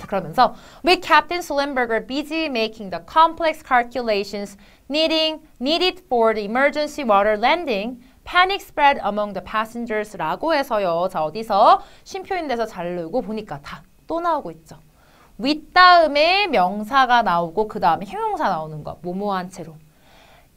그러면서 with Captain Sullenberger busy making the complex calculations needed for the emergency water landing, panic spread among the passengers 라고 해서요. 자, 어디서 쉼표인데서 자르고 보니까 다 또 나오고 있죠. with 다음에 명사가 나오고 그 다음에 형용사 나오는 거. 뭐뭐한 채로.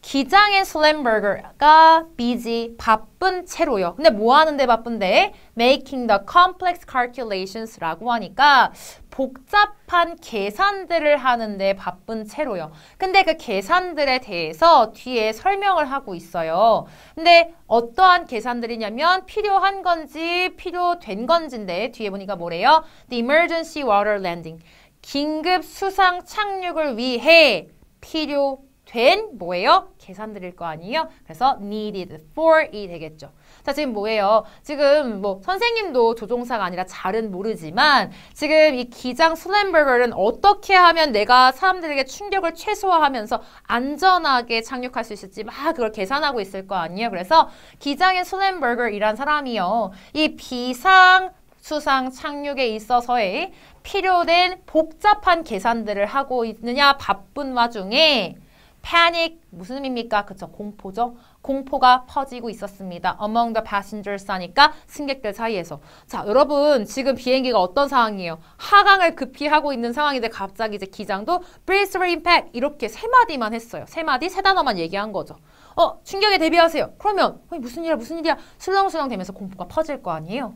기장의 슬램버거가 busy, 바쁜 채로요. 근데 뭐 하는데 바쁜데? Making the complex calculations 라고 하니까 복잡한 계산들을 하는데 바쁜 채로요. 근데 그 계산들에 대해서 뒤에 설명을 하고 있어요. 근데 어떠한 계산들이냐면 필요한 건지 필요된 건지인데 뒤에 보니까 뭐래요? The emergency water landing. 긴급 수상 착륙을 위해 필요된 뭐예요? 계산들일 거 아니에요? 그래서 needed for이 되겠죠. 자, 지금 뭐예요? 지금 뭐 선생님도 조종사가 아니라 잘은 모르지만 지금 이 기장 슬램버거는 어떻게 하면 내가 사람들에게 충격을 최소화하면서 안전하게 착륙할 수 있을지 막 그걸 계산하고 있을 거 아니에요? 그래서 기장의 슬램버거이란 사람이요. 이 비상 수상 착륙에 있어서의 필요된 복잡한 계산들을 하고 있느냐 바쁜 와중에 panic 무슨 의미입니까? 그쵸, 공포죠. 공포가 퍼지고 있었습니다. Among the passengers 하니까 승객들 사이에서. 자, 여러분 지금 비행기가 어떤 상황이에요? 하강을 급히 하고 있는 상황인데 갑자기 이제 기장도 brace for impact 이렇게 세 마디만 했어요. 세 마디, 세 단어만 얘기한 거죠. 충격에 대비하세요. 그러면 무슨 일이야? 술렁술렁 되면서 공포가 퍼질 거 아니에요?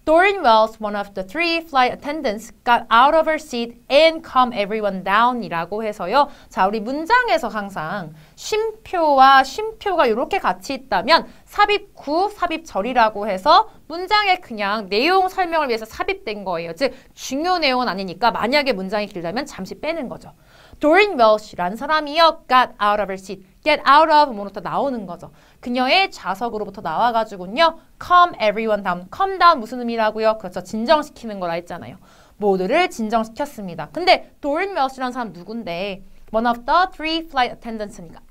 Doreen Wells, one of the three flight attendants, got out of her seat and calmed everyone down 이라고 해서요. 자, 우리 문장에서 항상 쉼표와 쉼표가 이렇게 같이 있다면 삽입구, 삽입절이라고 해서 문장에 그냥 내용 설명을 위해서 삽입된 거예요. 즉, 중요 내용은 아니니까 만약에 문장이 길다면 잠시 빼는 거죠. Doreen Welsh라는 사람이요. got out of her seat. get out of 뭐부터 나오는 거죠. 그녀의 좌석으로부터 나와가지고요. calm everyone down. calm down 무슨 의미라고요? 그렇죠. 진정시키는 거라 했잖아요. 모두를 진정시켰습니다. 근데 Doreen Welsh라는 사람 누군데? One of the three flight attendants니까.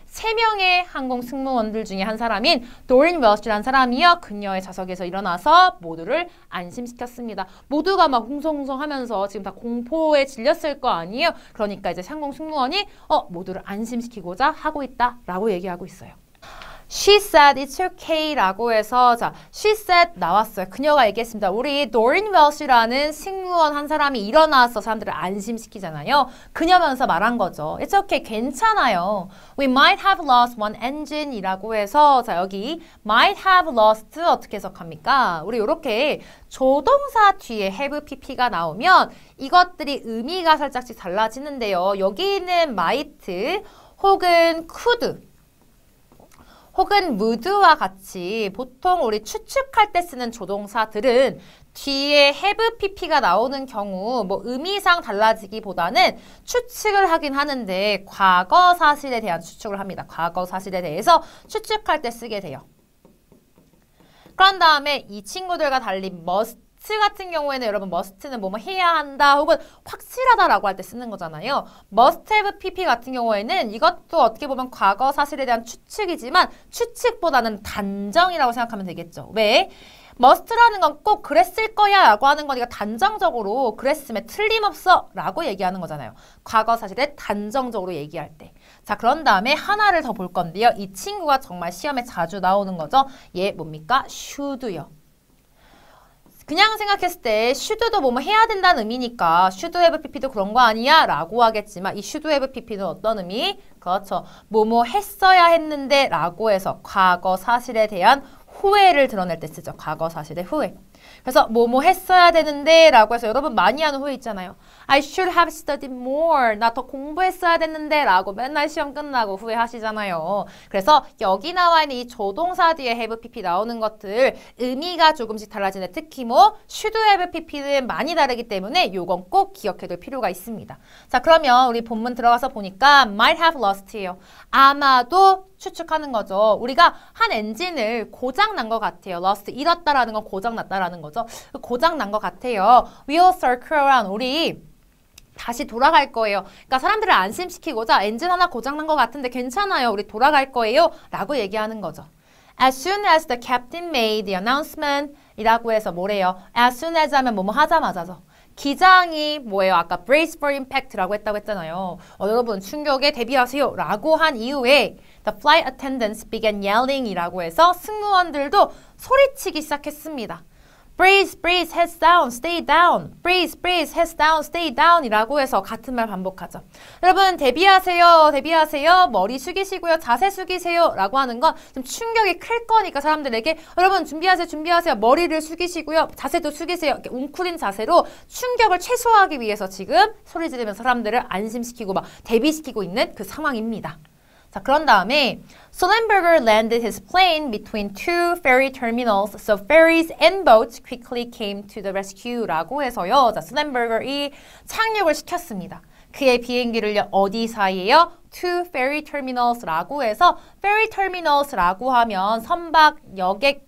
세 명의 항공 승무원들 중에 한 사람인 Doreen Welsh라는 사람이요. 그녀의 좌석에서 일어나서 모두를 안심시켰습니다. 모두가 막 웅성웅성하면서 지금 다 공포에 질렸을 거 아니에요. 그러니까 이제 항공 승무원이 모두를 안심시키고자 하고 있다라고 얘기하고 있어요. She said it's okay 라고 해서 자, she said 나왔어요. 그녀가 얘기했습니다. 우리 Doreen Welsh라는 승무원 한 사람이 일어나서 사람들을 안심시키잖아요. 그녀면서 말한 거죠. It's okay, 괜찮아요. We might have lost one engine 이라고 해서 자, 여기 might have lost 어떻게 해석합니까? 우리 이렇게 조동사 뒤에 have pp가 나오면 이것들이 의미가 살짝씩 달라지는데요. 여기 있는 might 혹은 could 혹은 would와 같이 보통 우리 추측할 때 쓰는 조동사들은 뒤에 have pp가 나오는 경우 뭐 의미상 달라지기보다는 추측을 하긴 하는데 과거 사실에 대한 추측을 합니다. 과거 사실에 대해서 추측할 때 쓰게 돼요. 그런 다음에 이 친구들과 달리 must 같은 경우에는 여러분 must는 뭐뭐 해야 한다 혹은 확실하다라고 할 때 쓰는 거잖아요. must have pp 같은 경우에는 이것도 어떻게 보면 과거 사실에 대한 추측이지만 추측보다는 단정이라고 생각하면 되겠죠. 왜? must라는 건 꼭 그랬을 거야 라고 하는 거니까 단정적으로 그랬음에 틀림없어 라고 얘기하는 거잖아요. 과거 사실에 단정적으로 얘기할 때. 자, 그런 다음에 하나를 더 볼 건데요. 이 친구가 정말 시험에 자주 나오는 거죠. 얘 뭡니까? should요. 그냥 생각했을 때 should도 뭐뭐 해야 된다는 의미니까 should have pp도 그런 거 아니야? 라고 하겠지만 이 should have pp는 어떤 의미? 그렇죠. 뭐뭐 했어야 했는데 라고 해서 과거 사실에 대한 후회를 드러낼 때 쓰죠. 과거 사실의 후회. 그래서 뭐뭐 했어야 되는데 라고 해서 여러분 많이 하는 후회 있잖아요. I should have studied more. 나 더 공부했어야 됐는데 라고 맨날 시험 끝나고 후회하시잖아요. 그래서 여기 나와 있는 이 조동사 뒤에 have pp 나오는 것들 의미가 조금씩 달라지는데 특히 뭐 should have pp는 많이 다르기 때문에 요건 꼭 기억해둘 필요가 있습니다. 자, 그러면 우리 본문 들어가서 보니까 might have lost예요. 아마도 추측하는 거죠. 우리가 한 엔진을 고장난 것 같아요. lost 잃었다라는 건 고장났다라는 거죠. 고장난 것 같아요. We'll circle around. 우리 다시 돌아갈 거예요. 그러니까 사람들을 안심시키고자 엔진 하나 고장난 것 같은데 괜찮아요. 우리 돌아갈 거예요. 라고 얘기하는 거죠. As soon as the captain made the announcement 이라고 해서 뭐래요? As soon as 하면 뭐뭐 하자마자죠. 기장이 뭐예요? 아까 brace for impact라고 했다고 했잖아요. 여러분 충격에 대비하세요 라고 한 이후에 the flight attendants began yelling이라고 해서 승무원들도 소리치기 시작했습니다. Brace, brace, heads down, stay down. Brace, brace, heads down, stay down 이라고 해서 같은 말 반복하죠. 여러분 대비하세요, 대비하세요. 머리 숙이시고요. 자세 숙이세요 라고 하는 건 좀 충격이 클 거니까 사람들에게 여러분 준비하세요, 준비하세요. 머리를 숙이시고요. 자세도 숙이세요. 이렇게 웅크린 자세로 충격을 최소화하기 위해서 지금 소리 지르면서 사람들을 안심시키고 막 대비시키고 있는 그 상황입니다. 자, 그런 다음에 Sullenberger landed his plane between two ferry terminals, so ferries and boats quickly came to the rescue라고 해서요. 자, Sullenberger이 착륙을 시켰습니다. 그의 비행기를요, 어디 사이에요? Two ferry terminals라고 해서 ferry terminals라고 하면 선박 여객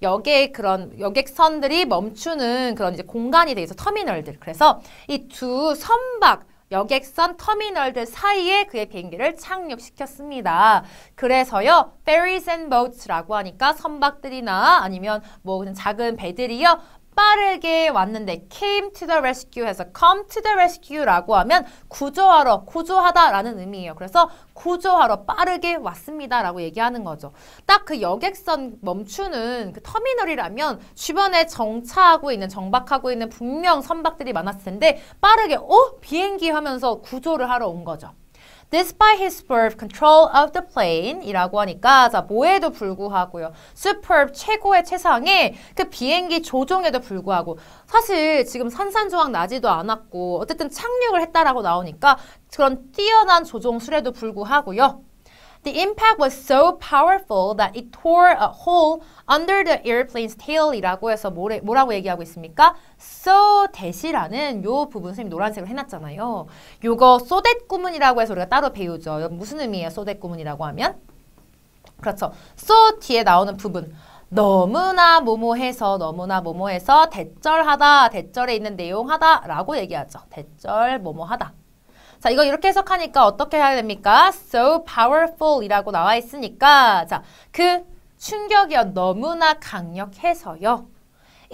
역의 그런 여객선들이 멈추는 그런 이제 공간이 돼 있어 터미널들. 그래서 이 두 선박 여객선 터미널들 사이에 그의 비행기를 착륙시켰습니다. 그래서요, ferries and boats라고 하니까 선박들이나 아니면 뭐 그냥 작은 배들이요, 빠르게 왔는데 came to the rescue 해서 come to the rescue라고 하면 구조하러, 구조하다라는 의미예요. 그래서 구조하러 빠르게 왔습니다 라고 얘기하는 거죠. 딱 그 여객선 멈추는 그 터미널이라면 주변에 정차하고 있는, 정박하고 있는 분명 선박들이 많았을 텐데 빠르게 비행기 하면서 구조를 하러 온 거죠. Despite his superb control of the plane 이라고 하니까 자 뭐에도 불구하고요. superb 최고의 최상의 그 비행기 조종에도 불구하고 사실 지금 산산조각 나지도 않았고 어쨌든 착륙을 했다라고 나오니까 그런 뛰어난 조종술에도 불구하고요. The impact was so powerful that it tore a hole under the airplane's tail이라고 해서 뭐라고 얘기하고 있습니까? So that이라는 요 부분 선생님 노란색으로 해놨잖아요. 요거 so that 구문이라고 해서 우리가 따로 배우죠. 무슨 의미예요? so that 구문이라고 하면? 그렇죠. so 뒤에 나오는 부분. 너무나 뭐뭐해서 너무나 뭐뭐해서 대절하다, 대절에 있는 내용하다 라고 얘기하죠. 대절 뭐뭐하다. 자, 이거 이렇게 해석하니까 어떻게 해야 됩니까? So powerful 이라고 나와 있으니까 자, 그 충격이요. 너무나 강력해서요.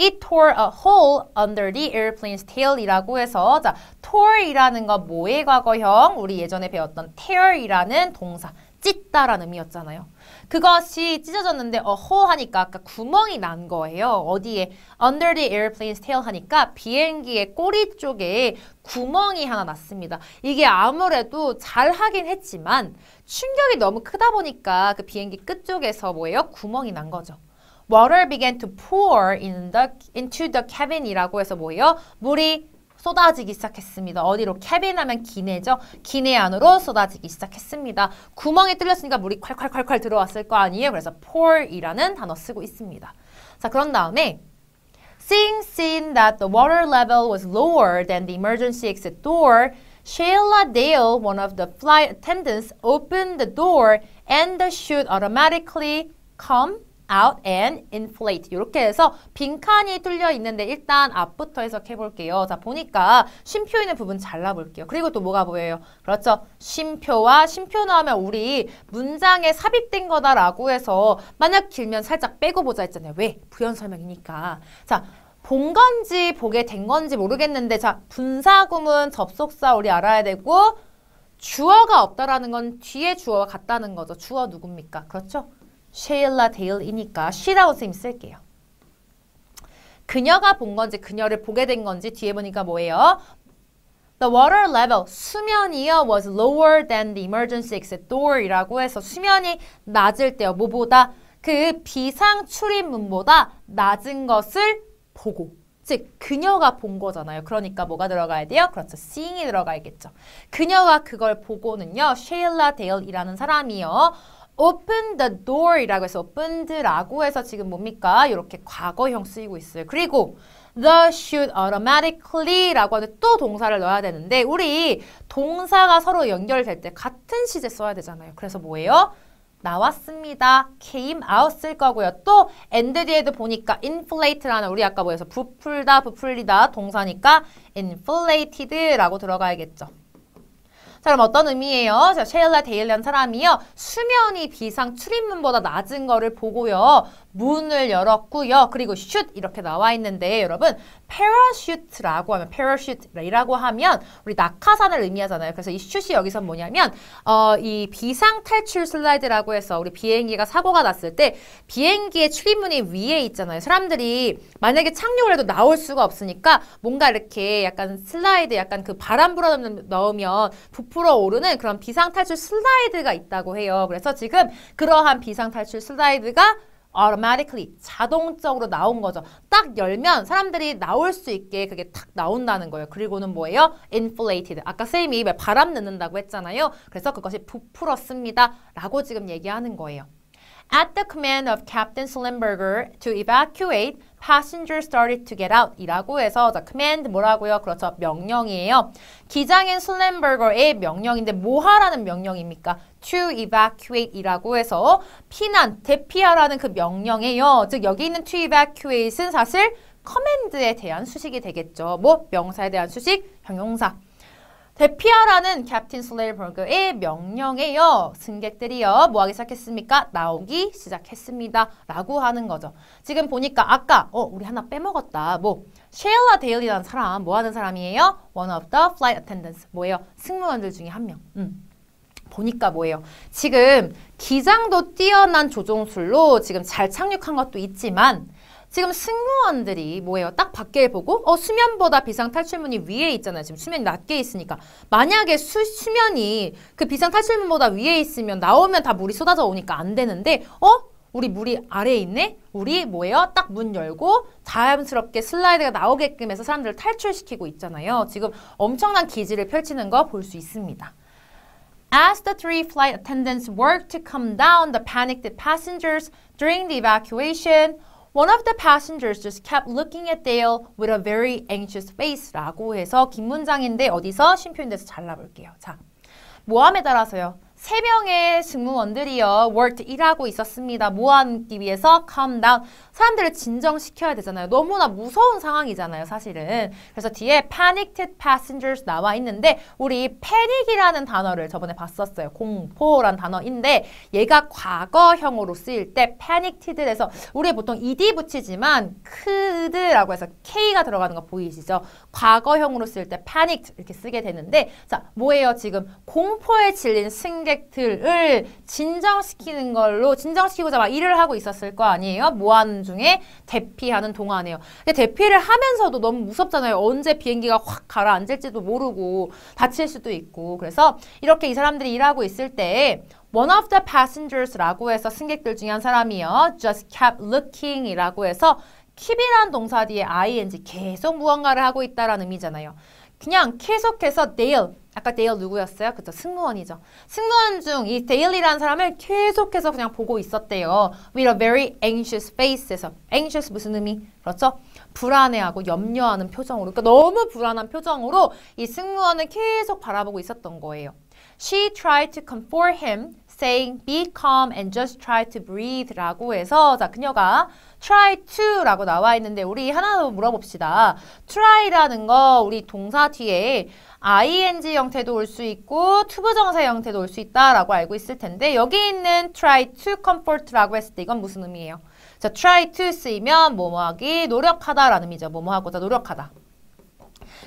It tore a hole under the airplane's tail 이라고 해서 자, tore 이라는 건 뭐의 과거형? 우리 예전에 배웠던 tear 이라는 동사. 찢다라는 의미였잖아요. 그것이 찢어졌는데 hole 하니까 아까 구멍이 난 거예요. 어디에? Under the airplane's tail 하니까 비행기의 꼬리 쪽에 구멍이 하나 났습니다. 이게 아무래도 잘 하긴 했지만 충격이 너무 크다 보니까 그 비행기 끝쪽에서 뭐예요? 구멍이 난 거죠. Water began to pour into the cabin이라고 해서 뭐예요? 물이 쏟아지기 시작했습니다. 어디로? 캐빈 하면 기내죠. 기내 안으로 쏟아지기 시작했습니다. 구멍이 뚫렸으니까 물이 콸콸콸콸 들어왔을 거 아니에요. 그래서 pour이라는 단어 쓰고 있습니다. 자, 그런 다음에 Seeing that the water level was lower than the emergency exit door, Shayla Dale, one of the flight attendants, opened the door and the chute automatically come out and inflate. 이렇게 해서 빈칸이 뚫려 있는데 일단 앞부터 해석해 볼게요. 자, 보니까 쉼표 있는 부분 잘라볼게요. 그리고 또 뭐가 보여요? 그렇죠. 쉼표와 쉼표 나오면 우리 문장에 삽입된 거다라고 해서 만약 길면 살짝 빼고 보자 했잖아요. 왜? 부연 설명이니까. 자, 본 건지 보게 된 건지 모르겠는데 자, 분사구문 접속사 우리 알아야 되고 주어가 없다라는 건 뒤에 주어가 같다는 거죠. 주어 누굽니까? 그렇죠? 셰일라 데일이니까 she라고 선생님 쓸게요. 그녀가 본 건지 그녀를 보게 된 건지 뒤에 보니까 뭐예요? The water level, 수면이요 was lower than the emergency exit door 이라고 해서 수면이 낮을 때요. 뭐보다? 그 비상 출입문보다 낮은 것을 보고 즉 그녀가 본 거잖아요. 그러니까 뭐가 들어가야 돼요? 그렇죠. seeing이 들어가야겠죠. 그녀가 그걸 보고는요. 셰일라 데일이라는 사람이요. open the door이라고 해서 opened라고 해서 지금 뭡니까? 이렇게 과거형 쓰이고 있어요. 그리고 the chute automatically라고 하는 또 동사를 넣어야 되는데 우리 동사가 서로 연결될 때 같은 시제 써야 되잖아요. 그래서 뭐예요? 나왔습니다. came out 쓸 거고요. 또 and 뒤에도 보니까 inflate라는 우리 아까 뭐였어? 부풀다, 부풀리다 동사니까 inflated라고 들어가야겠죠. 자, 그럼 어떤 의미예요? 자, 셰일라 데일이라는 사람이요. 수면이 비상 출입문보다 낮은 거를 보고요. 문을 열었고요. 그리고 shoot 이렇게 나와 있는데 여러분 parachute라고 하면 parachute이라고 하면 우리 낙하산을 의미하잖아요. 그래서 이 shoot이 여기서 뭐냐면 이 비상탈출 슬라이드라고 해서 우리 비행기가 사고가 났을 때 비행기의 출입문이 위에 있잖아요. 사람들이 만약에 착륙을 해도 나올 수가 없으니까 뭔가 이렇게 약간 슬라이드 약간 그 바람 불어 넣으면 부풀어 오르는 그런 비상탈출 슬라이드가 있다고 해요. 그래서 지금 그러한 비상탈출 슬라이드가 automatically 자동적으로 나온 거죠. 딱 열면 사람들이 나올 수 있게 그게 탁 나온다는 거예요. 그리고는 뭐예요? inflated. 아까 쌤이 바람 넣는다고 했잖아요. 그래서 그것이 부풀었습니다. 라고 지금 얘기하는 거예요. At the command of Captain Sullenberger to evacuate, passengers started to get out 이라고 해서 command 뭐라고요? 그렇죠. 명령이에요. 기장인 슬렌버거의 명령인데 뭐 하라는 명령입니까? To evacuate 이라고 해서 피난, 대피하라는 그 명령이에요. 즉 여기 있는 to evacuate은 사실 command에 대한 수식이 되겠죠. 뭐 명사에 대한 수식, 형용사. 대피하라는 캡틴 슬레이버그의 명령에요. 승객들이요. 뭐 하기 시작했습니까? 나오기 시작했습니다. 라고 하는 거죠. 지금 보니까 아까 우리 하나 빼먹었다. 뭐 셰일라 데일리라는 사람 뭐 하는 사람이에요? One of the flight attendants. 뭐예요? 승무원들 중에 한 명. 보니까 뭐예요? 지금 기장도 뛰어난 조종술로 지금 잘 착륙한 것도 있지만 지금 승무원들이 뭐예요? 딱 밖에 보고 수면보다 비상탈출문이 위에 있잖아요. 지금 수면이 낮게 있으니까. 만약에 수면이 그 비상탈출문보다 위에 있으면 나오면 다 물이 쏟아져 오니까 안 되는데 우리 물이 아래에 있네? 우리 뭐예요? 딱 문 열고 자연스럽게 슬라이드가 나오게끔 해서 사람들을 탈출시키고 있잖아요. 지금 엄청난 기지를 펼치는 거 볼 수 있습니다. As the three flight attendants worked to calm down the panicked passengers during the evacuation, one of the passengers just kept looking at Dale with a very anxious face 라고 해서 긴 문장인데 어디서 쉼표인데서 잘라볼게요. 자, 모함에 따라서요. 3명의 승무원들이요. worked 일하고 있었습니다. 뭐 하기 위해서? calm down. 사람들을 진정시켜야 되잖아요. 너무나 무서운 상황이잖아요. 사실은. 그래서 뒤에 panicked passengers 나와 있는데 우리 panic이라는 단어를 저번에 봤었어요. 공포란 단어인데 얘가 과거형으로 쓰일 때 panicked에서 우리 보통 ed 붙이지만 could라고 해서 k가 들어가는 거 보이시죠? 과거형으로 쓸 때 panicked 이렇게 쓰게 되는데 자, 뭐예요? 지금 공포에 질린 승객들을 진정시키는 걸로 진정시키고자 막 일을 하고 있었을 거 아니에요? 뭐 하는 중에 대피하는 동안에요. 근데 대피를 하면서도 너무 무섭잖아요. 언제 비행기가 확 가라앉을지도 모르고 다칠 수도 있고. 그래서 이렇게 이 사람들이 일하고 있을 때 one of the passengers라고 해서 승객들 중에 한 사람이요. just kept looking 이라고 해서 keep이란 동사 뒤에 ing 계속 무언가를 하고 있다라는 의미잖아요. 그냥 계속해서 Dale, 아까 Dale 누구였어요? 그쵸, 승무원이죠. 승무원 중 이 Dale이라는 사람을 계속해서 그냥 보고 있었대요. With a very anxious face에서 anxious 무슨 의미? 그렇죠? 불안해하고 염려하는 표정으로, 그러니까 너무 불안한 표정으로 이 승무원을 계속 바라보고 있었던 거예요. She tried to comfort him, saying, be calm and just try to breathe 라고 해서 자, 그녀가 try to 라고 나와 있는데 우리 하나 더 물어봅시다. try라는 거 우리 동사 뒤에 ing 형태도 올 수 있고 투부정사 형태도 올 수 있다라고 알고 있을 텐데 여기 있는 try to comfort라고 했을 때 이건 무슨 의미예요? 자, try to 쓰이면 뭐뭐하기 노력하다라는 의미죠. 뭐뭐하고자 노력하다.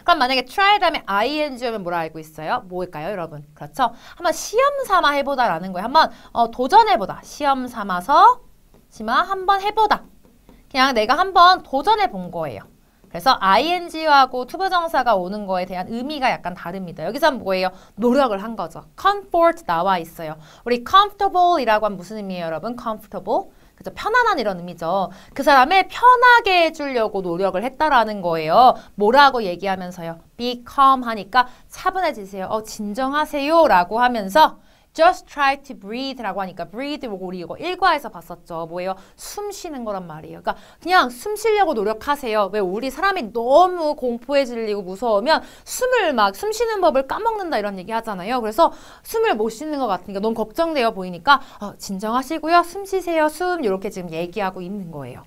그럼 만약에 try 다음에 ing 오면 뭐라 알고 있어요? 뭘까요, 여러분? 그렇죠? 한번 시험 삼아 해보다라는 거예요. 한번 도전해보다. 시험 삼아서 한번 해보다. 그냥 내가 한번 도전해본 거예요. 그래서 ing하고 투부정사가 오는 거에 대한 의미가 약간 다릅니다. 여기서는 뭐예요? 노력을 한 거죠. comfort 나와 있어요. 우리 comfortable이라고 하면 무슨 의미예요, 여러분? comfortable. 그죠? 편안한 이런 의미죠. 그 사람을 편하게 해주려고 노력을 했다라는 거예요. 뭐라고 얘기하면서요? be calm 하니까 차분해지세요. 진정하세요 라고 하면서 just try to breathe 라고 하니까 breathe 우리 이거 일과에서 봤었죠. 뭐예요? 숨 쉬는 거란 말이에요. 그러니까 그냥 숨 쉬려고 노력하세요. 왜 우리 사람이 너무 공포에 질리고 무서우면 숨을 막 숨 쉬는 법을 까먹는다 이런 얘기 하잖아요. 그래서 숨을 못 쉬는 것 같으니까 너무 걱정되어 보이니까 진정하시고요. 숨 쉬세요. 숨 이렇게 지금 얘기하고 있는 거예요.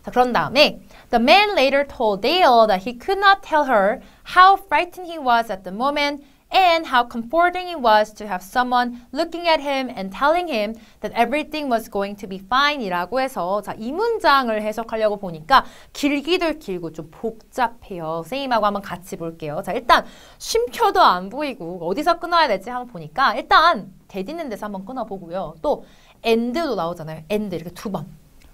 자, 그런 다음에 The man later told Dale that he could not tell her how frightened he was at the moment and how comforting it was to have someone looking at him and telling him that everything was going to be fine 이라고 해서 자, 이 문장을 해석하려고 보니까 길기도 길고 좀 복잡해요. 선생님하고 한번 같이 볼게요. 자, 일단 쉼표도 안 보이고 어디서 끊어야 될지 한번 보니까 일단 that 있는 데서 한번 끊어보고요. 또 and도 나오잖아요. and 이렇게 두 번.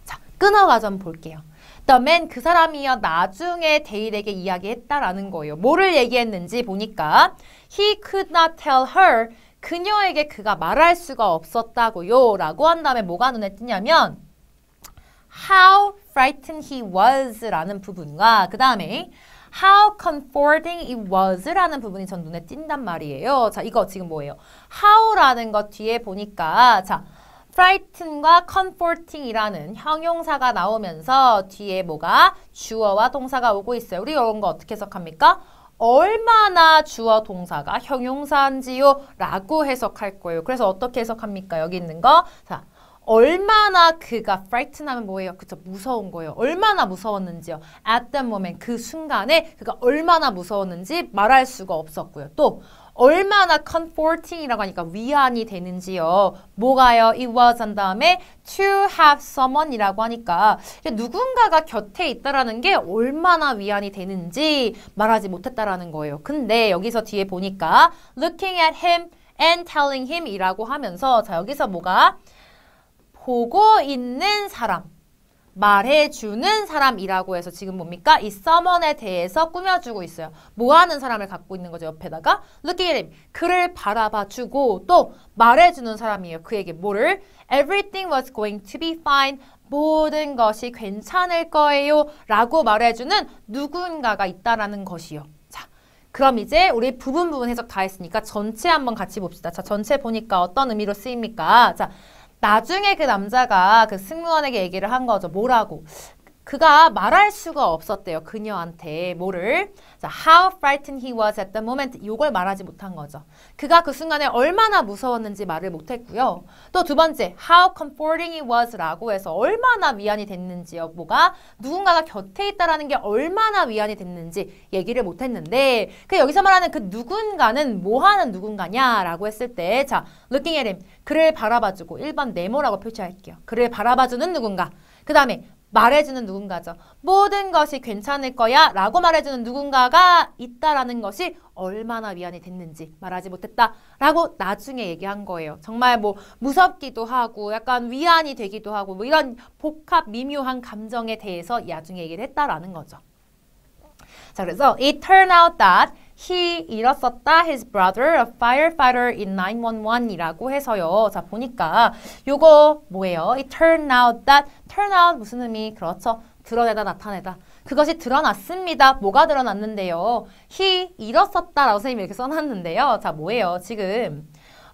자, 끊어가서 한번 볼게요. The man, 그 사람이요. 나중에 데일에게 이야기했다라는 거예요. 뭐를 얘기했는지 보니까 He could not tell her, 그녀에게 그가 말할 수가 없었다고요. 라고 한 다음에 뭐가 눈에 띄냐면 How frightened he was 라는 부분과 그 다음에 How comforting it was 라는 부분이 전 눈에 띈단 말이에요. 자, 이거 지금 뭐예요? How라는 것 뒤에 보니까 자, frighten과 comforting이라는 형용사가 나오면서 뒤에 뭐가 주어와 동사가 오고 있어요. 우리 이런 거 어떻게 해석합니까? 얼마나 주어 동사가 형용사인지요? 라고 해석할 거예요. 그래서 어떻게 해석합니까? 여기 있는 거. 자, 얼마나 그가 frightened 하면 뭐예요? 그쵸? 무서운 거예요. 얼마나 무서웠는지요. At the moment, 그 순간에 그가 얼마나 무서웠는지 말할 수가 없었고요. 또 얼마나 comforting이라고 하니까 위안이 되는지요. 뭐가요? It was 한 다음에 to have someone이라고 하니까 누군가가 곁에 있다라는 게 얼마나 위안이 되는지 말하지 못했다라는 거예요. 근데 여기서 뒤에 보니까 looking at him and telling him 이라고 하면서 자, 여기서 뭐가 보고 있는 사람, 말해주는 사람이라고 해서 지금 뭡니까? 이 someone에 대해서 꾸며주고 있어요. 뭐 하는 사람을 갖고 있는 거죠? 옆에다가 looking at him, 그를 바라봐주고 또 말해주는 사람이에요. 그에게 뭐를? Everything was going to be fine. 모든 것이 괜찮을 거예요. 라고 말해주는 누군가가 있다라는 것이요. 자, 그럼 이제 우리 부분 해석 다 했으니까 전체 한번 같이 봅시다. 자, 전체 보니까 어떤 의미로 쓰입니까? 자, 나중에 그 남자가 그 승무원에게 얘기를 한 거죠. 뭐라고? 그가 말할 수가 없었대요. 그녀한테. 뭐를? 자, how frightened he was at the moment. 이걸 말하지 못한 거죠. 그가 그 순간에 얼마나 무서웠는지 말을 못했고요. 또 두 번째, how comforting it was 라고 해서 얼마나 위안이 됐는지요. 뭐가? 누군가가 곁에 있다라는 게 얼마나 위안이 됐는지 얘기를 못했는데 그 여기서 말하는 그 누군가는 뭐 하는 누군가냐라고 했을 때 자, looking at him. 그를 바라봐주고 1번 네모라고 표시할게요. 그를 바라봐주는 누군가. 그 다음에 말해주는 누군가죠. 모든 것이 괜찮을 거야 라고 말해주는 누군가가 있다라는 것이 얼마나 위안이 됐는지 말하지 못했다 라고 나중에 얘기한 거예요. 정말 뭐 무섭기도 하고 약간 위안이 되기도 하고 뭐 이런 복합 미묘한 감정에 대해서 나중에 얘기를 했다라는 거죠. 자, 그래서 it turned out that he 잃었었다 his brother, a firefighter in 911이라고 해서요. 자, 보니까 요거 뭐예요? It turned out that, turn out 무슨 의미? 그렇죠. 드러내다, 나타내다. 그것이 드러났습니다. 뭐가 드러났는데요? he 잃었었다라고 선생님이 이렇게 써놨는데요. 자, 뭐예요? 지금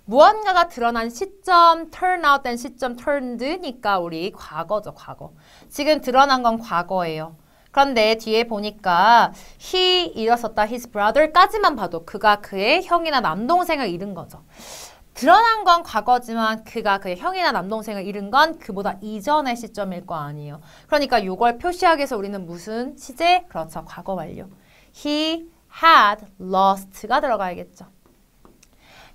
무언가가 드러난 시점, turn out 된 시점, turned니까 우리 과거죠, 과거. 지금 드러난 건 과거예요. 그런데 뒤에 보니까 he 잃었었다 his brother까지만 봐도 그가 그의 형이나 남동생을 잃은 거죠. 드러난 건 과거지만 그가 그의 형이나 남동생을 잃은 건 그보다 이전의 시점일 거 아니에요. 그러니까 이걸 표시하기 위해서 우리는 무슨 시제? 그렇죠. 과거 완료. He had lost가 들어가야겠죠.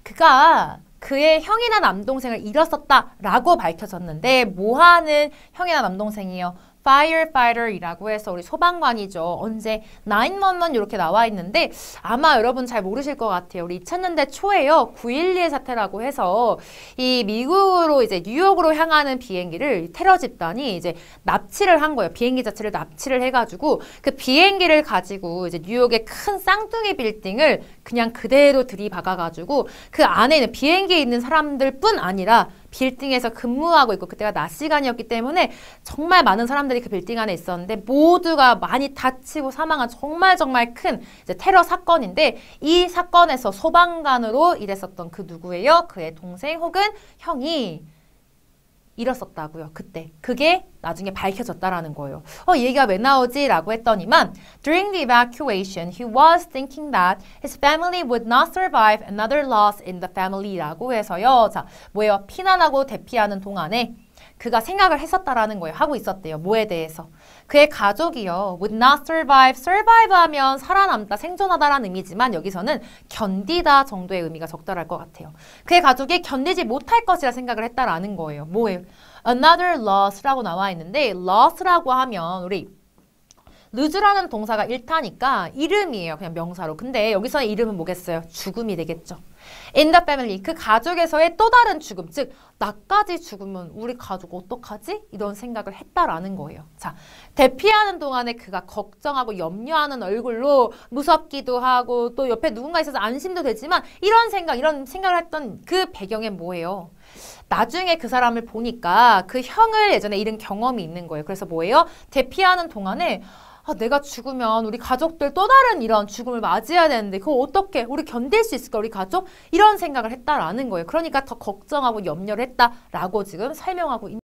그가 그의 형이나 남동생을 잃었었다라고 밝혀졌는데 뭐하는 형이나 남동생이요? firefighter이라고 해서 우리 소방관이죠. 언제? 911 이렇게 나와 있는데 아마 여러분 잘 모르실 것 같아요. 우리 2000년대 초에요. 9.12 사태라고 해서 이 미국으로 이제 뉴욕으로 향하는 비행기를 테러 집단이 이제 납치를 한 거예요. 비행기 자체를 납치를 해가지고 그 비행기를 가지고 이제 뉴욕의 큰 쌍둥이 빌딩을 그냥 그대로 들이박아가지고 그 안에 있는 비행기에 있는 사람들뿐 아니라 빌딩에서 근무하고 있고 그때가 낮 시간이었기 때문에 정말 많은 사람들이 그 빌딩 안에 있었는데 모두가 많이 다치고 사망한 정말 큰 이제 테러 사건인데 이 사건에서 소방관으로 일했었던 그 누구예요? 그의 동생 혹은 형이 잃었었다고요. 그때. 그게 나중에 밝혀졌다라는 거예요. 얘기가 왜 나오지? 라고 했더니만 During the evacuation, he was thinking that his family would not survive another loss in the family 라고 해서요. 자, 뭐예요? 피난하고 대피하는 동안에 그가 생각을 했었다라는 거예요. 하고 있었대요. 뭐에 대해서. 그의 가족이요. would not survive. survive 하면 살아남다, 생존하다라는 의미지만 여기서는 견디다 정도의 의미가 적절할 것 같아요. 그의 가족이 견디지 못할 것이라 생각을 했다라는 거예요. 뭐예요? another loss라고 나와 있는데 loss라고 하면 우리 lose라는 동사가 일타니까 이름이에요. 그냥 명사로. 근데 여기서의 이름은 뭐겠어요? 죽음이 되겠죠. In the family, 그 가족에서의 또 다른 죽음, 즉 나까지 죽으면 우리 가족 어떡하지? 이런 생각을 했다라는 거예요. 자, 대피하는 동안에 그가 걱정하고 염려하는 얼굴로 무섭기도 하고 또 옆에 누군가 있어서 안심도 되지만 이런 생각을 했던 그 배경에 뭐예요? 나중에 그 사람을 보니까 그 형을 예전에 잃은 경험이 있는 거예요. 그래서 뭐예요? 대피하는 동안에 내가 죽으면 우리 가족들 또 다른 이런 죽음을 맞이해야 되는데 그거 어떻게 우리 견딜 수 있을까 우리 가족? 이런 생각을 했다라는 거예요. 그러니까 더 걱정하고 염려를 했다라고 지금 설명하고 있는